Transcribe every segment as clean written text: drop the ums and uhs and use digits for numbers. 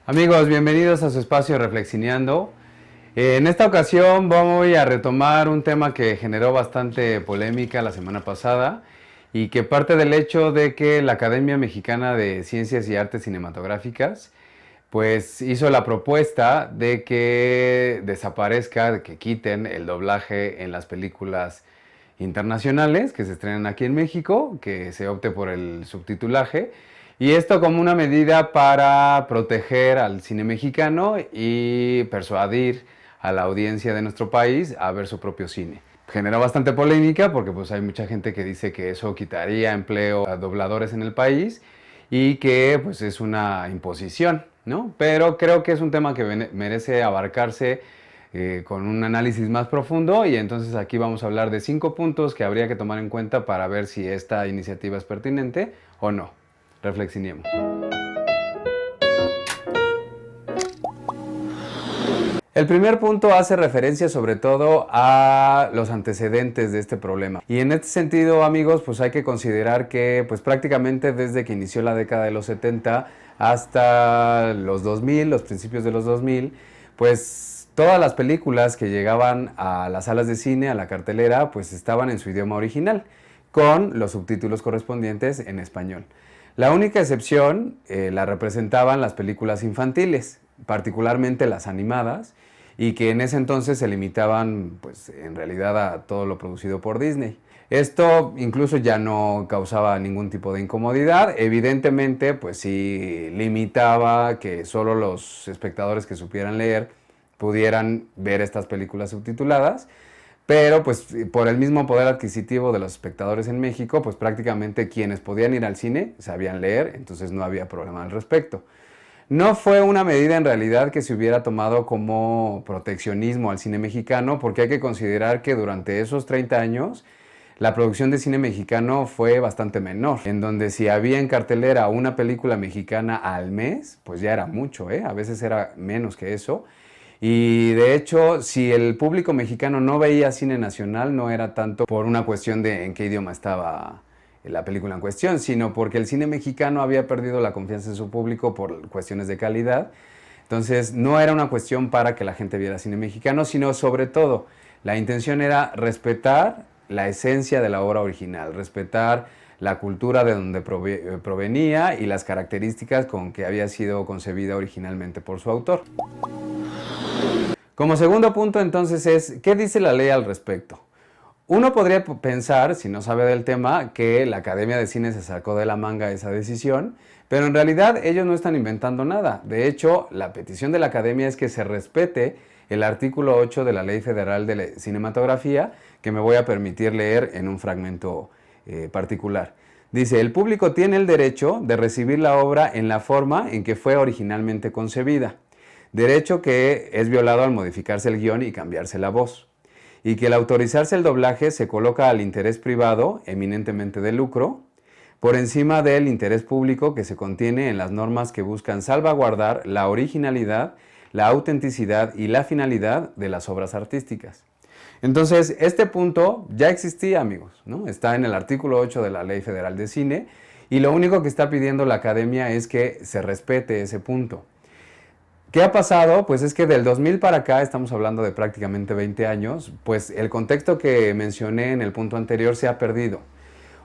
Amigos, bienvenidos a su espacio Reflexineando. En esta ocasión voy a retomar un tema que generó bastante polémica la semana pasada y que parte del hecho de que la Academia Mexicana de Ciencias y Artes Cinematográficas pues hizo la propuesta de que desaparezca, de que quiten el doblaje en las películas internacionales que se estrenan aquí en México, que se opte por el subtitulaje. Y esto como una medida para proteger al cine mexicano y persuadir a la audiencia de nuestro país a ver su propio cine. Generó bastante polémica porque pues hay mucha gente que dice que eso quitaría empleo a dobladores en el país y que pues es una imposición, ¿no? Pero creo que es un tema que merece abarcarse con un análisis más profundo y entonces aquí vamos a hablar de 5 puntos que habría que tomar en cuenta para ver si esta iniciativa es pertinente o no. Reflexionemos. El primer punto hace referencia sobre todo a los antecedentes de este problema. Y en este sentido, amigos, pues hay que considerar que pues prácticamente desde que inició la década de los 70 hasta los 2000, los principios de los 2000, pues todas las películas que llegaban a las salas de cine, a la cartelera, pues estaban en su idioma original, con los subtítulos correspondientes en español. La única excepción la representaban las películas infantiles, particularmente las animadas, y que en ese entonces se limitaban, pues en realidad a todo lo producido por Disney. Esto incluso ya no causaba ningún tipo de incomodidad, evidentemente pues sí limitaba que solo los espectadores que supieran leer pudieran ver estas películas subtituladas, pero pues por el mismo poder adquisitivo de los espectadores en México, pues prácticamente quienes podían ir al cine sabían leer, entonces no había problema al respecto. No fue una medida en realidad que se hubiera tomado como proteccionismo al cine mexicano, porque hay que considerar que durante esos 30 años la producción de cine mexicano fue bastante menor, en donde si había en cartelera una película mexicana al mes, pues ya era mucho, a veces era menos que eso. Y de hecho, si el público mexicano no veía cine nacional, no era tanto por una cuestión de en qué idioma estaba la película en cuestión, sino porque el cine mexicano había perdido la confianza en su público por cuestiones de calidad. Entonces, no era una cuestión para que la gente viera cine mexicano, sino sobre todo, la intención era respetar la esencia de la obra original, respetar la cultura de donde provenía y las características con que había sido concebida originalmente por su autor. Como segundo punto, entonces, es ¿qué dice la ley al respecto? Uno podría pensar, si no sabe del tema, que la Academia de Cine se sacó de la manga esa decisión, pero en realidad ellos no están inventando nada. De hecho, la petición de la Academia es que se respete el artículo 8 de la Ley Federal de Cinematografía, que me voy a permitir leer en un fragmento particular. Dice, el público tiene el derecho de recibir la obra en la forma en que fue originalmente concebida, derecho que es violado al modificarse el guión y cambiarse la voz, y que al autorizarse el doblaje se coloca al interés privado, eminentemente de lucro, por encima del interés público que se contiene en las normas que buscan salvaguardar la originalidad, la autenticidad y la finalidad de las obras artísticas. Entonces, este punto ya existía, amigos, ¿no? Está en el artículo 8 de la Ley Federal de Cine y lo único que está pidiendo la Academia es que se respete ese punto. ¿Qué ha pasado? Pues es que del 2000 para acá, estamos hablando de prácticamente 20 años, pues el contexto que mencioné en el punto anterior se ha perdido.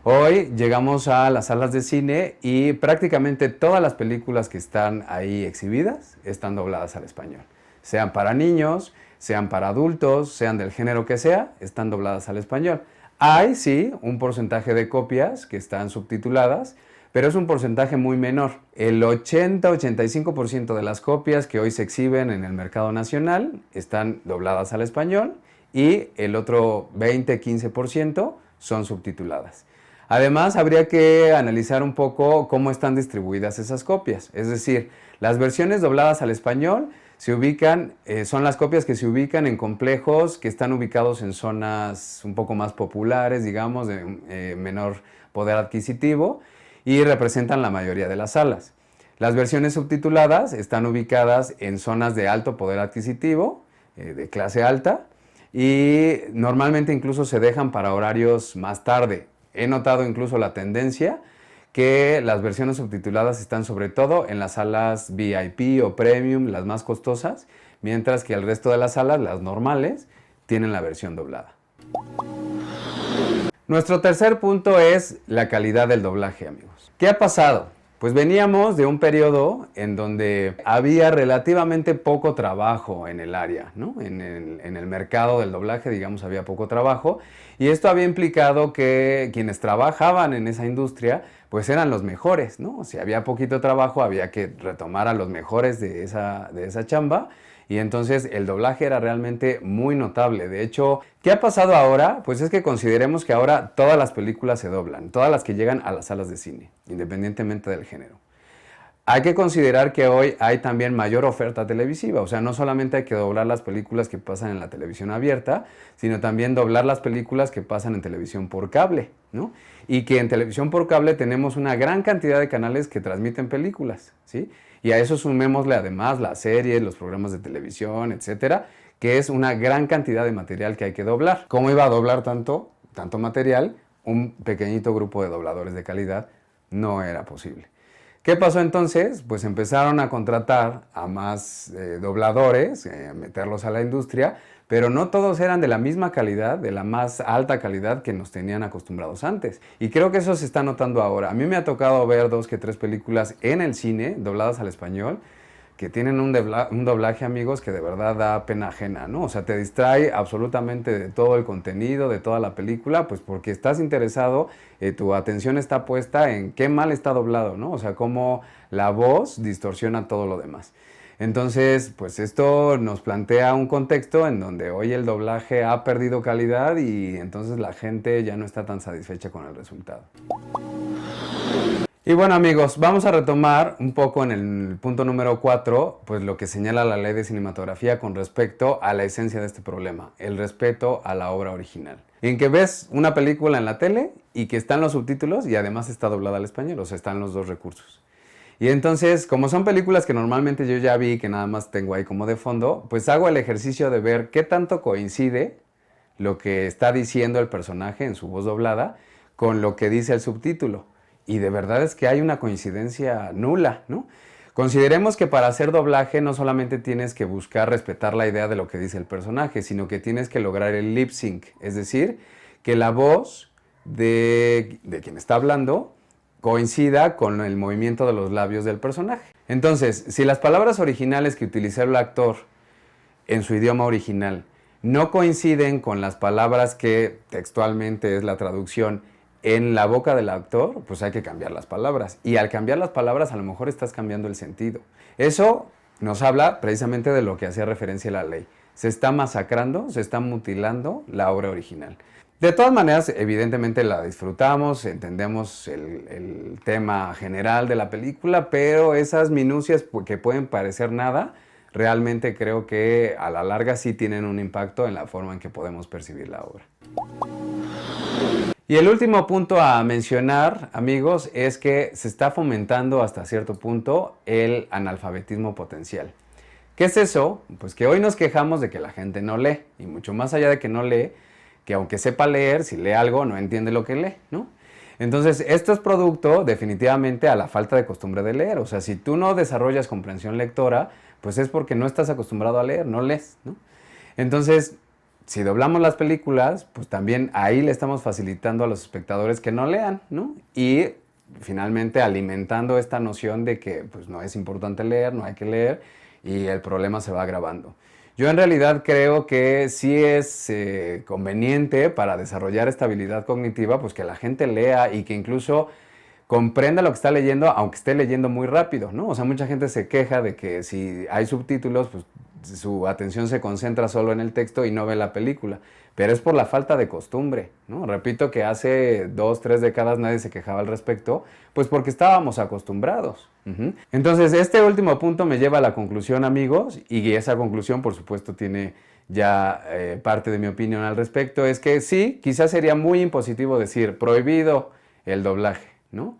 Hoy llegamos a las salas de cine y prácticamente todas las películas que están ahí exhibidas están dobladas al español. Sean para niños, sean para adultos, sean del género que sea, están dobladas al español. Hay, sí, un porcentaje de copias que están subtituladas, pero es un porcentaje muy menor. El 80-85% de las copias que hoy se exhiben en el mercado nacional están dobladas al español y el otro 20-15% son subtituladas. Además, habría que analizar un poco cómo están distribuidas esas copias. Es decir, las versiones dobladas al español se ubican, son las copias que se ubican en complejos que están ubicados en zonas un poco más populares, digamos, de menor poder adquisitivo, y representan la mayoría de las salas. Las versiones subtituladas están ubicadas en zonas de alto poder adquisitivo, de clase alta, y normalmente incluso se dejan para horarios más tarde. He notado incluso la tendencia que las versiones subtituladas están sobre todo en las salas VIP o Premium, las más costosas, mientras que el resto de las salas, las normales, tienen la versión doblada. Nuestro tercer punto es la calidad del doblaje, amigos. ¿Qué ha pasado? Pues veníamos de un periodo en donde había relativamente poco trabajo en el área, ¿no? En el mercado del doblaje, digamos, había poco trabajo, y esto había implicado que quienes trabajaban en esa industria pues eran los mejores, ¿no? Si había poquito trabajo, había que retomar a los mejores de esa chamba. Y entonces el doblaje era realmente muy notable. De hecho, ¿qué ha pasado ahora? Pues es que consideremos que ahora todas las películas se doblan, todas las que llegan a las salas de cine, independientemente del género. Hay que considerar que hoy hay también mayor oferta televisiva, o sea, no solamente hay que doblar las películas que pasan en la televisión abierta, sino también doblar las películas que pasan en televisión por cable, ¿no? Y que en televisión por cable tenemos una gran cantidad de canales que transmiten películas, ¿sí? Y a eso sumémosle además las series, los programas de televisión, etcétera, que es una gran cantidad de material que hay que doblar. ¿Cómo iba a doblar tanto material? Un pequeñito grupo de dobladores de calidad no era posible. ¿Qué pasó entonces? Pues empezaron a contratar a más dobladores, a meterlos a la industria, pero no todos eran de la misma calidad, de la más alta calidad que nos tenían acostumbrados antes. Y creo que eso se está notando ahora. A mí me ha tocado ver 2 que 3 películas en el cine, dobladas al español, que tienen un doblaje, amigos, que de verdad da pena ajena, ¿no? O sea, te distrae absolutamente de todo el contenido, de toda la película, pues porque estás interesado, tu atención está puesta en qué mal está doblado, ¿no? O sea, cómo la voz distorsiona todo lo demás. Entonces, pues esto nos plantea un contexto en donde hoy el doblaje ha perdido calidad y entonces la gente ya no está tan satisfecha con el resultado. Y bueno, amigos, vamos a retomar un poco en el punto número 4, pues lo que señala la ley de cinematografía con respecto a la esencia de este problema, el respeto a la obra original. En que ves una película en la tele y que están los subtítulos y además está doblada al español, o sea, están los dos recursos. Y entonces, como son películas que normalmente yo ya vi, que nada más tengo ahí como de fondo, pues hago el ejercicio de ver qué tanto coincide lo que está diciendo el personaje en su voz doblada con lo que dice el subtítulo. Y de verdad es que hay una coincidencia nula, ¿no? Consideremos que para hacer doblaje no solamente tienes que buscar respetar la idea de lo que dice el personaje, sino que tienes que lograr el lip sync, es decir, que la voz de quien está hablando coincida con el movimiento de los labios del personaje. Entonces, si las palabras originales que utilizó el actor en su idioma original no coinciden con las palabras que textualmente es la traducción en la boca del actor, pues hay que cambiar las palabras. Y al cambiar las palabras, a lo mejor estás cambiando el sentido. Eso nos habla precisamente de lo que hacía referencia la ley. Se está masacrando, se está mutilando la obra original. De todas maneras, evidentemente la disfrutamos, entendemos el tema general de la película, pero esas minucias que pueden parecer nada, realmente creo que a la larga sí tienen un impacto en la forma en que podemos percibir la obra. Y el último punto a mencionar, amigos, es que se está fomentando hasta cierto punto el analfabetismo potencial. ¿Qué es eso? Pues que hoy nos quejamos de que la gente no lee, y mucho más allá de que no lee, que aunque sepa leer, si lee algo no entiende lo que lee, ¿no? Entonces, esto es producto definitivamente a la falta de costumbre de leer. O sea, si tú no desarrollas comprensión lectora, pues es porque no estás acostumbrado a leer, no lees, ¿no? Entonces, si doblamos las películas, pues también ahí le estamos facilitando a los espectadores que no lean, ¿no? Y finalmente alimentando esta noción de que pues, no es importante leer, no hay que leer, y el problema se va agravando. Yo en realidad creo que sí es conveniente para desarrollar esta habilidad cognitiva, pues que la gente lea y que incluso comprenda lo que está leyendo, aunque esté leyendo muy rápido, ¿no? O sea, mucha gente se queja de que si hay subtítulos, pues su atención se concentra solo en el texto y no ve la película. Pero es por la falta de costumbre, ¿no? Repito que hace 2, 3 décadas nadie se quejaba al respecto, pues porque estábamos acostumbrados. Entonces, este último punto me lleva a la conclusión, amigos, y esa conclusión, por supuesto, tiene ya parte de mi opinión al respecto, es que sí, quizás sería muy impositivo decir prohibido el doblaje, ¿no?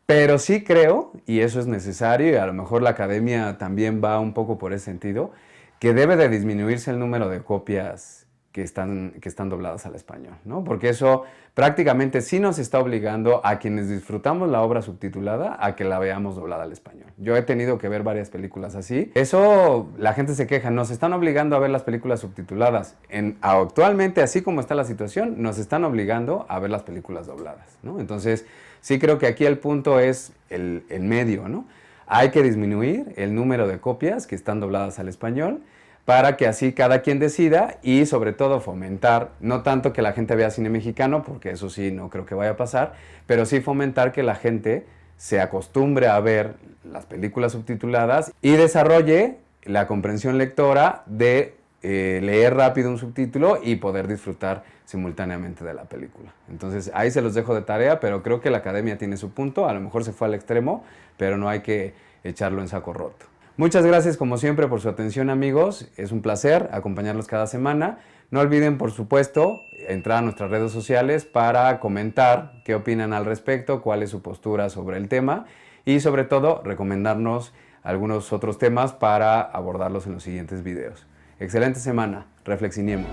Pero sí creo, y eso es necesario, y a lo mejor la academia también va un poco por ese sentido, que debe de disminuirse el número de copias que están dobladas al español, ¿no? Porque eso prácticamente sí nos está obligando a quienes disfrutamos la obra subtitulada a que la veamos doblada al español. Yo he tenido que ver varias películas así. Eso, la gente se queja, nos están obligando a ver las películas subtituladas. Actualmente, así como está la situación, nos están obligando a ver las películas dobladas, ¿no? Entonces, sí creo que aquí el punto es el medio, ¿no? Hay que disminuir el número de copias que están dobladas al español para que así cada quien decida y sobre todo fomentar, no tanto que la gente vea cine mexicano, porque eso sí no creo que vaya a pasar, pero sí fomentar que la gente se acostumbre a ver las películas subtituladas y desarrolle la comprensión lectora de leer rápido un subtítulo y poder disfrutar simultáneamente de la película. Entonces ahí se los dejo de tarea, pero creo que la academia tiene su punto, a lo mejor se fue al extremo, pero no hay que echarlo en saco roto. Muchas gracias como siempre por su atención, amigos, es un placer acompañarlos cada semana. No olviden, por supuesto, entrar a nuestras redes sociales para comentar qué opinan al respecto, cuál es su postura sobre el tema y sobre todo recomendarnos algunos otros temas para abordarlos en los siguientes videos. Excelente semana, reflexionemos.